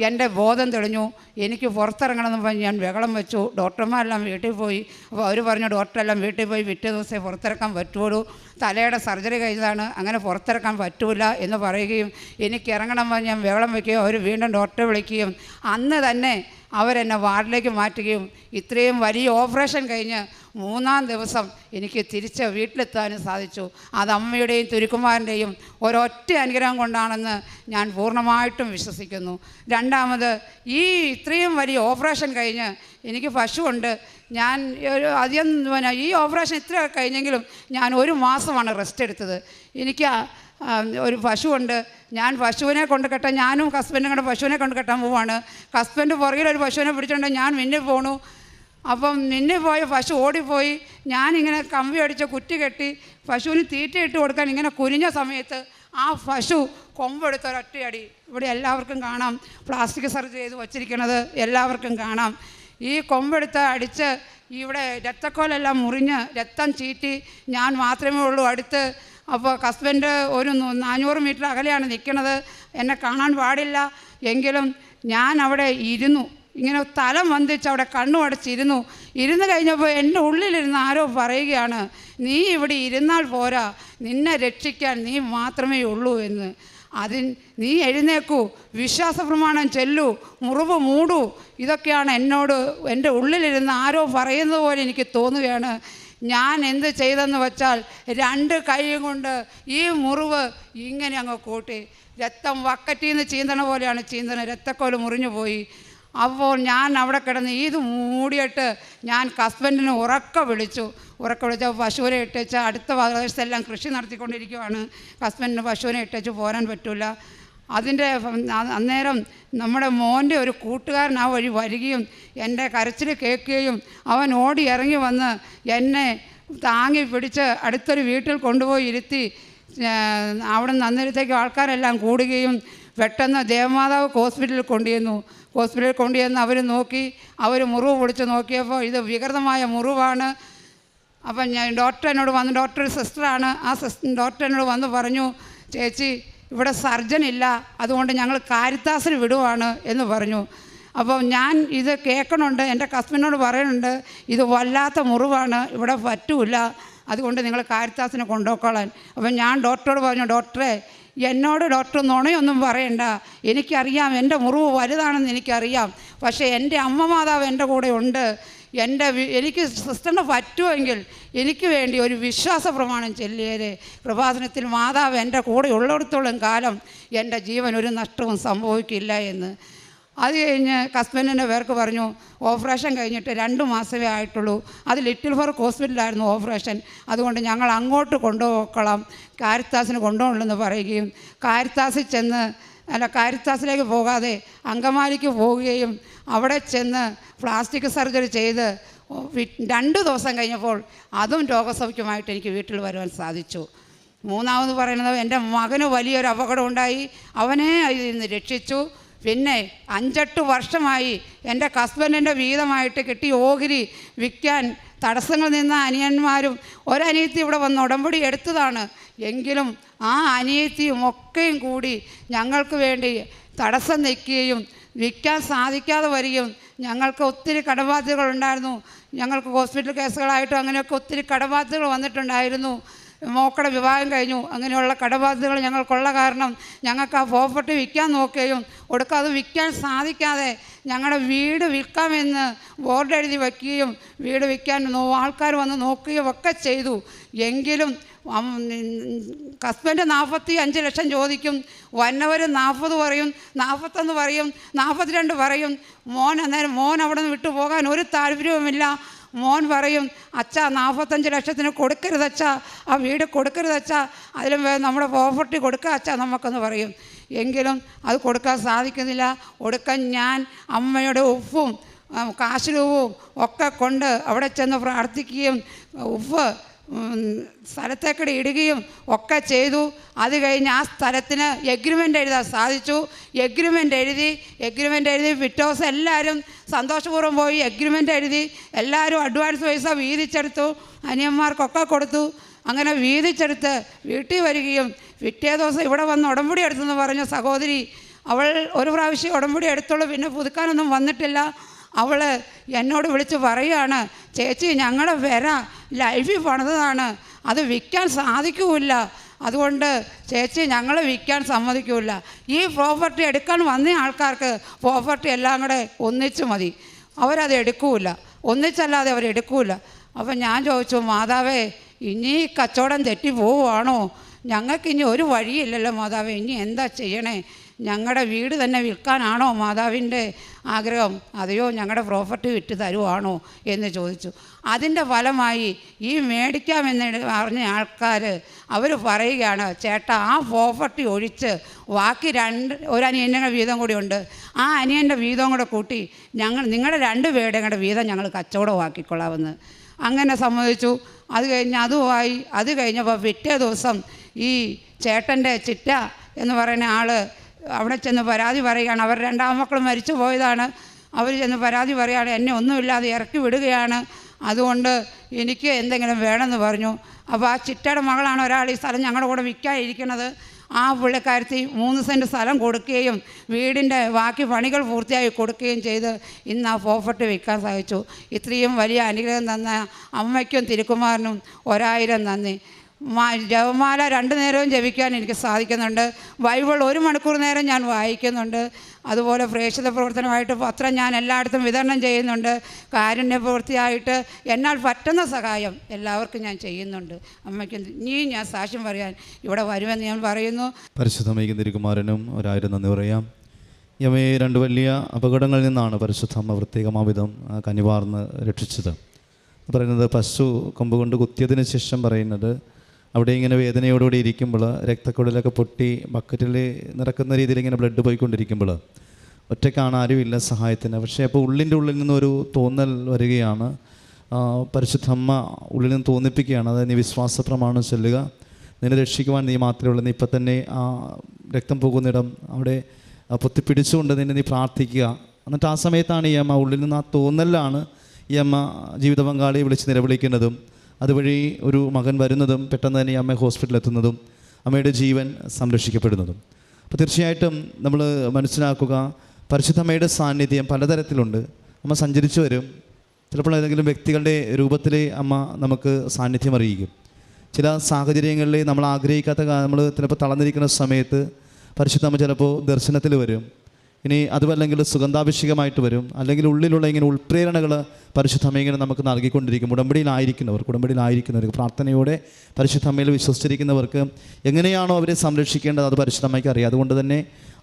എൻ്റെ ബോധം തെളിഞ്ഞു. എനിക്ക് പുറത്തിറങ്ങണമെന്ന് പറഞ്ഞ് ഞാൻ ബഹളം വെച്ചു. ഡോക്ടർമാരെല്ലാം വീട്ടിൽ പോയി. അപ്പോൾ അവർ പറഞ്ഞു ഡോക്ടറെല്ലാം വീട്ടിൽ പോയി പിറ്റേ ദിവസമേ പുറത്തിറക്കാൻ പറ്റുള്ളൂ, തലയുടെ സർജറി കഴിഞ്ഞതാണ്, അങ്ങനെ പുറത്തിറക്കാൻ പറ്റൂല എന്ന് പറയുകയും എനിക്ക് ഇറങ്ങണം പറഞ്ഞ് ഞാൻ ബഹളം വയ്ക്കുകയും അവർ വീണ്ടും ഡോക്ടറെ വിളിക്കുകയും അന്ന് തന്നെ അവരെന്നെ വാർഡിലേക്ക് മാറ്റുകയും ഇത്രയും വലിയ ഓപ്പറേഷൻ കഴിഞ്ഞ് 3-ാം ദിവസം എനിക്ക് തിരിച്ച് വീട്ടിലെത്താനും സാധിച്ചു. അത് അമ്മയുടെയും തിരുക്കുമാരൻ്റെയും ഒരൊറ്റ അനുഗ്രഹം കൊണ്ടാണെന്ന് ഞാൻ പൂർണ്ണമായിട്ടും വിശ്വസിക്കുന്നു. രണ്ടാമത് ഇത്രയും വലിയ ഓപ്പറേഷൻ കഴിഞ്ഞ് എനിക്ക് പശുവുണ്ട്. ഞാൻ അധികം ഈ ഓപ്പറേഷൻ ഇത്ര കഴിഞ്ഞെങ്കിലും ഞാൻ 1 മാസമാണ് റെസ്റ്റ് എടുത്തത്. എനിക്ക് ഒരു പശുവുണ്ട്. ഞാൻ പശുവിനെ കൊണ്ട് കെട്ടാൻ ഞാനും ഹസ്ബൻഡും കൂടെ പശുവിനെ കൊണ്ട് കെട്ടാൻ പോവാണ്. ഹസ്ബൻഡ് പുറകിലൊരു പശുവിനെ പിടിച്ചുകൊണ്ട് ഞാൻ മുന്നിൽ പോണു. അപ്പം മുന്നിൽ പോയ പശു ഓടിപ്പോയി. ഞാനിങ്ങനെ കമ്പി അടിച്ച് കുറ്റി കെട്ടി പശുവിന് തീറ്റയിട്ട് കൊടുക്കാൻ ഇങ്ങനെ കുനിഞ്ഞ സമയത്ത് ആ പശു കൊമ്പെടുത്തൊരൊറ്റയടി. ഇവിടെ എല്ലാവർക്കും കാണാം, പ്ലാസ്റ്റിക് സർജറി ചെയ്ത് വച്ചിരിക്കുന്നത് എല്ലാവർക്കും കാണാം. ഈ കൊമ്പെടുത്ത് അടിച്ച് ഇവിടെ രക്തക്കോലെല്ലാം മുറിഞ്ഞ് രക്തം ചീറ്റി. ഞാൻ മാത്രമേ ഉള്ളൂ അടുത്ത്. അപ്പോൾ ഹസ്ബൻഡ് ഒരു 400 മീറ്റർ അകലെയാണ് നിൽക്കുന്നത്, എന്നെ കാണാൻ പാടില്ല. എങ്കിലും ഞാൻ അവിടെ ഇരുന്നു, ഇങ്ങനെ തലം വന്ദിച്ച് അവിടെ കണ്ണു അടച്ചിരുന്നു. ഇരുന്ന് കഴിഞ്ഞപ്പോൾ എൻ്റെ ഉള്ളിലിരുന്ന് ആരോ പറയുകയാണ്, നീ ഇവിടെ ഇരുന്നാൽ പോരാ, നിന്നെ രക്ഷിക്കാൻ നീ മാത്രമേ ഉള്ളൂ എന്ന്. നീ എഴുന്നേക്കൂ, വിശ്വാസ പ്രമാണം ചെല്ലൂ, മുറിവ് മൂടൂ. ഇതൊക്കെയാണ് എന്നോട് എൻ്റെ ഉള്ളിലിരുന്ന് ആരോ പറയുന്നത് പോലെ എനിക്ക് തോന്നുകയാണ്. ഞാൻ എന്ത് ചെയ്തെന്ന് വെച്ചാൽ 2 കൈയും കൊണ്ട് ഈ മുറിവ് ഇങ്ങനെ അങ്ങ് കൂട്ടി. രക്തം വക്കറ്റിൽ നിന്ന് ചീന്തണ പോലെയാണ് ചീന്തണ, രക്തക്കോല് മുറിഞ്ഞു പോയി. അപ്പോൾ ഞാൻ അവിടെ കിടന്ന് ഇത് മൂടിയിട്ട് ഞാൻ ഹസ്ബൻഡിനെ ഉറക്ക വിളിച്ചപ്പോൾ പശുവിനെ ഇട്ടേച്ച് അടുത്ത പ്രദേശത്തെല്ലാം കൃഷി നടത്തിക്കൊണ്ടിരിക്കുവാണ്. ഹസ്ബൻഡിന് പശുവിനെ ഇട്ടേച്ച് പോരാൻ പറ്റില്ല. അന്നേരം നമ്മുടെ മോൻ്റെ ഒരു കൂട്ടുകാരൻ ആ വഴി വരികയും എൻ്റെ കരച്ചിൽ കേൾക്കുകയും അവൻ ഓടി ഇറങ്ങി വന്ന് എന്നെ താങ്ങി പിടിച്ച് അടുത്തൊരു വീട്ടിൽ കൊണ്ടുപോയി ഇരുത്തി. അവിടെ നിന്ന് അന്നേരത്തേക്ക് ആൾക്കാരെല്ലാം കൂടുകയും പെട്ടെന്ന് ദേവമാതാവ് ഹോസ്പിറ്റലിൽ കൊണ്ടുചെന്ന് അവർ നോക്കി. അവർ മുറിവ് പൊടിച്ച് നോക്കിയപ്പോൾ ഇത് വികൃതമായ മുറിവാണ്. അപ്പം ഡോക്ടർ എന്നോട് വന്ന്, ഡോക്ടർ സിസ്റ്ററാണ്, ആ ഡോക്ടർ എന്നോട് വന്ന് പറഞ്ഞു, ചേച്ചി ഇവിടെ സർജൻ ഇല്ല, അതുകൊണ്ട് ഞങ്ങൾ കാരിത്താസിന് വിടുവാണ് എന്ന് പറഞ്ഞു. അപ്പോൾ ഞാൻ ഇത് കേൾക്കണുണ്ട്, എൻ്റെ ഹസ്ബൻഡിനോട് പറയുന്നുണ്ട്, ഇത് വല്ലാത്ത മുറിവാണ്, ഇവിടെ പറ്റൂല, അതുകൊണ്ട് നിങ്ങൾ കാരിത്താസിനെ കൊണ്ടുപോയിക്കോളാൻ. അപ്പം ഞാൻ ഡോക്ടറോട് പറഞ്ഞു, ഡോക്ടറെ എന്നോട് ഡോക്ടർ നുണയൊന്നും പറയണ്ട, എനിക്കറിയാം എൻ്റെ മുറിവ് വലുതാണെന്ന് എനിക്കറിയാം, പക്ഷേ എൻ്റെ അമ്മ മാതാവ് എൻ്റെ കൂടെ ഉണ്ട്. എനിക്ക് സിസ്റ്ററിന് പറ്റുമെങ്കിൽ എനിക്ക് വേണ്ടി ഒരു വിശ്വാസ പ്രമാണം ചൊല്ലിയേരെ. കൃപാസനത്തിൽ മാതാവ് എൻ്റെ കൂടെ ഉള്ളിടത്തോളം കാലം എൻ്റെ ജീവൻ ഒരു നഷ്ടവും സംഭവിക്കില്ല എന്ന്. അത് കഴിഞ്ഞ് ഹസ്ബൻഡിൻ്റെ പേർക്ക് പറഞ്ഞു, ഓപ്പറേഷൻ കഴിഞ്ഞിട്ട് 2 മാസമേ ആയിട്ടുള്ളൂ, അത് ലിറ്റിൽ ഫർക്ക് ഹോസ്പിറ്റലായിരുന്നു ഓപ്പറേഷൻ, അതുകൊണ്ട് ഞങ്ങൾ അങ്ങോട്ട് കൊണ്ടുപോയിക്കോളാം, കാരിത്താസിന് കൊണ്ടുപോകണമെന്ന് പറയുകയും കാരിത്താസിലേക്ക് പോകാതെ അങ്കമാലിക്ക് പോവുകയും അവിടെ ചെന്ന് പ്ലാസ്റ്റിക് സർജറി ചെയ്ത് 2 ദിവസം കഴിഞ്ഞപ്പോൾ അതും രോഗസൗഖ്യമായിട്ട് എനിക്ക് വീട്ടിൽ വരുവാൻ സാധിച്ചു. 3ാമത് പറയുന്നത്, എൻ്റെ മകന് വലിയൊരു അപകടം ഉണ്ടായി, അവനെ ഇതിൽ നിന്ന് രക്ഷിച്ചു. പിന്നെ 5-8 വർഷമായി എൻ്റെ ഹസ്ബൻഡിൻ്റെ വീതമായിട്ട് കിട്ടിയ ഓഹരി വിൽക്കാൻ തടസ്സങ്ങൾ നിന്ന അനിയന്മാരും ഒരനിയത്തി ഇവിടെ വന്ന് ഉടമ്പടി എടുത്തതാണ്. എങ്കിലും ആ അനിയത്തിയും ഒക്കെയും കൂടി ഞങ്ങൾക്ക് വേണ്ടി തടസ്സം നിൽക്കുകയും വിൽക്കാൻ സാധിക്കാതെ വരികയും ഞങ്ങൾക്ക് ഒത്തിരി കടബാധ്യതകളുണ്ടായിരുന്നു. ഞങ്ങൾക്ക് ഹോസ്പിറ്റൽ കേസുകളായിട്ടും അങ്ങനെയൊക്കെ ഒത്തിരി കടബാധ്യതകൾ വന്നിട്ടുണ്ടായിരുന്നു. മോക്കടെ വിവാഹം കഴിഞ്ഞു, അങ്ങനെയുള്ള കടബാധ്യതകൾ ഞങ്ങൾക്കുള്ള കാരണം ഞങ്ങൾക്ക് ആ പ്രോപ്പർട്ടി വിൽക്കാൻ നോക്കുകയും അത് വിൽക്കാൻ സാധിക്കാതെ ഞങ്ങളുടെ വീട് വിൽക്കാമെന്ന് ബോർഡ് എഴുതി വയ്ക്കുകയും വീട് വിൽക്കാൻ ആൾക്കാർ വന്ന് നോക്കുകയും ഒക്കെ ചെയ്തു. എങ്കിലും ഹസ്ബൻഡ് 45 ലക്ഷം ചോദിക്കും, വന്നവർ 40 പറയും, 41 പറയും, 42 പറയും. അന്നേരം മോൻ അവിടെ നിന്ന് വിട്ടു പോകാൻ ഒരു താല്പര്യവുമില്ല. മോൻ പറയും, അച്ഛാ 45 ലക്ഷത്തിന് കൊടുക്കരുതച്ചാ, ആ വീട് കൊടുക്കരുതച്ചാ, അതിലും നമ്മുടെ പ്രോപ്പർട്ടി കൊടുക്കുക അച്ഛാ നമുക്കെന്ന് പറയും. എങ്കിലും അത് കൊടുക്കാൻ സാധിക്കുന്നില്ല. ഒടുക്കം ഞാൻ അമ്മയുടെ ഉപ്പും കാശുരൂപവും ഒക്കെ കൊണ്ട് അവിടെ ചെന്ന് പ്രാർത്ഥിക്കുകയും ഉപ്പ് സ്ഥലത്തേക്കടെ ഇടുകയും ഒക്കെ ചെയ്തു. അത് കഴിഞ്ഞ് ആ സ്ഥലത്തിന് എഗ്രിമെൻ്റ് എഴുതാൻ സാധിച്ചു. എഗ്രിമെൻ്റ് എഴുതി പിറ്റേ ദിവസം എല്ലാവരും സന്തോഷപൂർവ്വം പോയി എഗ്രിമെൻ്റ് എഴുതി എല്ലാവരും അഡ്വാൻസ് പൈസ വീതിച്ചെടുത്തു, അനിയന്മാർക്കൊക്കെ കൊടുത്തു. അങ്ങനെ വീതിച്ചെടുത്ത് വീട്ടിൽ വരികയും പിറ്റേ ദിവസം ഇവിടെ വന്ന് ഉടമ്പടി എടുത്തെന്ന് പറഞ്ഞ സഹോദരി, അവൾ ഒരു പ്രാവശ്യം ഉടമ്പടി എടുത്തുള്ളൂ, പിന്നെ പുതുക്കാനൊന്നും വന്നിട്ടില്ല. അവൾ എന്നോട് വിളിച്ച് പറയുകയാണ്, ചേച്ചി ഞങ്ങളുടെ വിര ലൈഫിൽ പണിതാണ്, അത് വിൽക്കാൻ സാധിക്കില്ല, അതുകൊണ്ട് ചേച്ചി ഞങ്ങൾ വിൽക്കാൻ സമ്മതിക്കില്ല. ഈ പ്രോപ്പർട്ടി എടുക്കാൻ വന്ന ആൾക്കാർക്ക് പ്രോപ്പർട്ടി എല്ലാം കൂടെ ഒന്നിച്ച് മതി, അവരത് എടുക്കില്ല, ഒന്നിച്ചല്ലാതെ അവരെടുക്കില്ല. അപ്പം ഞാൻ ചോദിച്ചു, മാതാവേ ഇനി കച്ചവടം തെറ്റി പോവുകയാണോ? ഞങ്ങൾക്കിനി ഒരു വഴിയില്ലല്ലോ മാതാവേ, ഇനി എന്താ ചെയ്യണേ? ഞങ്ങളുടെ വീട് തന്നെ വിൽക്കാനാണോ മാതാവിൻ്റെ ആഗ്രഹം, അതെയോ ഞങ്ങളുടെ പ്രോപ്പർട്ടി വിറ്റ് തരുവാണോ എന്ന് ചോദിച്ചു. അതിൻ്റെ ഫലമായി ഈ മേടിക്കാമെന്ന് പറഞ്ഞ ആൾക്കാർ അവർ പറയുകയാണ്, ചേട്ടാ ആ പ്രോപ്പർട്ടി ഒഴിച്ച് ബാക്കി ഒരു അനിയൻ്റെ വീതം കൂടി ഉണ്ട്, ആ അനിയൻ്റെ വീതം കൂടെ കൂട്ടി നിങ്ങളുടെ 2 പേരുടെ കൂടെ വീതം ഞങ്ങൾ കച്ചവടമാക്കിക്കൊള്ളാമെന്ന്. അങ്ങനെ സമ്മതിച്ചു. അത് കഴിഞ്ഞപ്പോൾ പിറ്റേ ദിവസം ഈ ചേട്ടൻ്റെ ചിറ്റ എന്ന് പറയുന്ന ആൾ അവിടെ ചെന്ന് പരാതി പറയുകയാണ്. അവർ 2 ആൺമക്കൾ മരിച്ചു പോയതാണ്. അവർ ചെന്ന് പരാതി പറയുകയാണ്, എന്നെ ഒന്നുമില്ലാതെ ഇറക്കി വിടുകയാണ്, അതുകൊണ്ട് എനിക്ക് എന്തെങ്കിലും വേണമെന്ന് പറഞ്ഞു. അപ്പോൾ ആ ചിറ്റയുടെ മകളാണ് ഒരാൾ ഈ സ്ഥലം ഞങ്ങളുടെ കൂടെ വിൽക്കാനിരിക്കുന്നത്. ആ പുള്ളിക്കാരത്തി 3 സെൻറ്റ് സ്ഥലം കൊടുക്കുകയും വീടിൻ്റെ ബാക്കി പണികൾ പൂർത്തിയായി കൊടുക്കുകയും ചെയ്ത് ഇന്ന് ആ പ്രോപ്പർട്ടി വിൽക്കാൻ സാധിച്ചു. ഇത്രയും വലിയ അനുഗ്രഹം തന്ന അമ്മയ്ക്കും തിരുക്കുമാരനും 1000 നന്ദി. ജപമാല 2 നേരവും ജപിക്കാൻ എനിക്ക് സാധിക്കുന്നുണ്ട്. ബൈബിൾ 1 മണിക്കൂർ നേരം ഞാൻ വായിക്കുന്നുണ്ട്. അതുപോലെ പ്രേക്ഷിത പ്രവർത്തനമായിട്ട് പത്രം ഞാൻ എല്ലായിടത്തും വിതരണം ചെയ്യുന്നുണ്ട്. കാരുണ്യ പ്രവൃത്തിയായിട്ട് എന്നാൽ പറ്റുന്ന സഹായം എല്ലാവർക്കും ഞാൻ ചെയ്യുന്നുണ്ട്. അമ്മയ്ക്ക് ഇനിയും ഞാൻ സാക്ഷ്യം പറയാൻ ഇവിടെ വരുമെന്ന് ഞാൻ പറയുന്നു. പരിശുദ്ധമ്മയ്ക്ക് തിരുകുമാരനും 1000 നന്ദി പറയാം. യമയെ 2 വലിയ അപകടങ്ങളിൽ നിന്നാണ് പരിശുദ്ധമ്മ പ്രത്യേകമാവിധം കനിവാർന്ന് രക്ഷിച്ചത്. പറയുന്നത് പശു കൊമ്പ് കൊണ്ട് കുത്തിയതിന് ശേഷം പറയുന്നത് അവിടെ ഇങ്ങനെ വേദനയോടുകൂടി ഇരിക്കുമ്പോൾ രക്തക്കുഴലൊക്കെ പൊട്ടി ബക്കറ്റിൽ നിറക്കുന്ന രീതിയിൽ ഇങ്ങനെ ബ്ലഡ് പോയിക്കൊണ്ടിരിക്കുമ്പോൾ ഒറ്റയ്ക്കാണ്, ആരുമില്ല സഹായത്തിന്. പക്ഷേ അപ്പോൾ ഉള്ളിൻ്റെ ഉള്ളിൽ നിന്നൊരു തോന്നൽ വരികയാണ്. പരിശുദ്ധമ്മ ഉള്ളിൽ നിന്ന് തോന്നിപ്പിക്കുകയാണ്, അതായത് നീ വിശ്വാസ പ്രമാണം ചൊല്ലുക, നിന്നെ രക്ഷിക്കുവാൻ നീ മാത്രമേ ഉള്ളൂ, നീ ഇപ്പം തന്നെ ആ രക്തം പോകുന്നിടം അവിടെ പൊത്തിപ്പിടിച്ചുകൊണ്ട് നിന്നെ നീ പ്രാർത്ഥിക്കുക. എന്നിട്ട് ആ സമയത്താണ് ഈ അമ്മ ഉള്ളിൽ നിന്ന് ആ തോന്നലാണ് ഈ അമ്മ ജീവിത പങ്കാളിയെ വിളിച്ച് നിലവിളിക്കുന്നതും അതുവഴി ഒരു മകൻ വരുന്നതും പെട്ടെന്ന് തന്നെ ഈ അമ്മ ഹോസ്പിറ്റലിൽ എത്തുന്നതും അമ്മയുടെ ജീവൻ സംരക്ഷിക്കപ്പെടുന്നതും. അപ്പോൾ തീർച്ചയായിട്ടും നമ്മൾ മനസ്സിലാക്കുക, പരിശുദ്ധമ്മയുടെ സാന്നിധ്യം പലതരത്തിലുണ്ട്. അമ്മ സഞ്ചരിച്ചു വരും. ചിലപ്പോൾ ഏതെങ്കിലും വ്യക്തികളുടെ രൂപത്തിൽ അമ്മ നമുക്ക് സാന്നിധ്യം അറിയിക്കും. ചില സാഹചര്യങ്ങളിൽ നമ്മൾ ആഗ്രഹിക്കാത്ത, നമ്മൾ ചിലപ്പോൾ തളർന്നിരിക്കുന്ന സമയത്ത് പരിശുദ്ധമ്മ ചിലപ്പോൾ ദർശനത്തിൽ വരും. ഇനി അതുമല്ലെങ്കിൽ സുഗന്ധാഭിഷേകമായിട്ട് വരും. അല്ലെങ്കിൽ ഉള്ളിലുള്ള ഇങ്ങനെ ഉൾപ്രേരണകൾ പരിശുദ്ധമ്മ ഇങ്ങനെ നമുക്ക് നൽകിക്കൊണ്ടിരിക്കും. ഉടമ്പടിയിലായിരിക്കുന്നവർക്ക് പ്രാർത്ഥനയോടെ പരിശുദ്ധമ്മയിൽ വിശ്വസിച്ചിരിക്കുന്നവർക്ക് എങ്ങനെയാണോ അവരെ സംരക്ഷിക്കേണ്ടത് അത് പരിശുദ്ധമ്മയ്ക്ക് അറിയാം. അതുകൊണ്ട് തന്നെ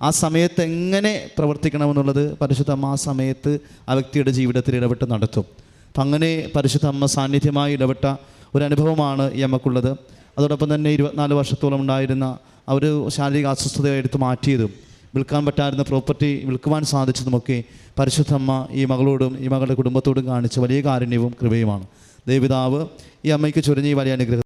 ആ സമയത്ത് എങ്ങനെ പ്രവർത്തിക്കണമെന്നുള്ളത് പരിശുദ്ധമ്മ ആ സമയത്ത് ആ വ്യക്തിയുടെ ജീവിതത്തിൽ ഇടപെട്ട് നടത്തും. അപ്പം അങ്ങനെ പരിശുദ്ധമ്മ സാന്നിധ്യമായി ഇടപെട്ട ഒരു അനുഭവമാണ് ഈ അമ്മക്കുള്ളത്. അതോടൊപ്പം തന്നെ 24 വർഷത്തോളം ഉണ്ടായിരുന്ന ആ ഒരു ശാരീരിക അസ്വസ്ഥത എടുത്ത് മാറ്റിയതും വിൽക്കാൻ പറ്റായിരുന്ന പ്രോപ്പർട്ടി വിൽക്കുവാൻ സാധിച്ചതുമൊക്കെ പരിശുദ്ധമ്മ ഈ മകളോടും ഈ മകളുടെ കുടുംബത്തോടും കാണിച്ച വലിയ കാരുണ്യവും കൃപയുമാണ്. ദൈവപിതാവ് ഈ അമ്മയ്ക്ക് ചൊരിഞ്ഞ ഈ വലിയ അനുഗ്രഹം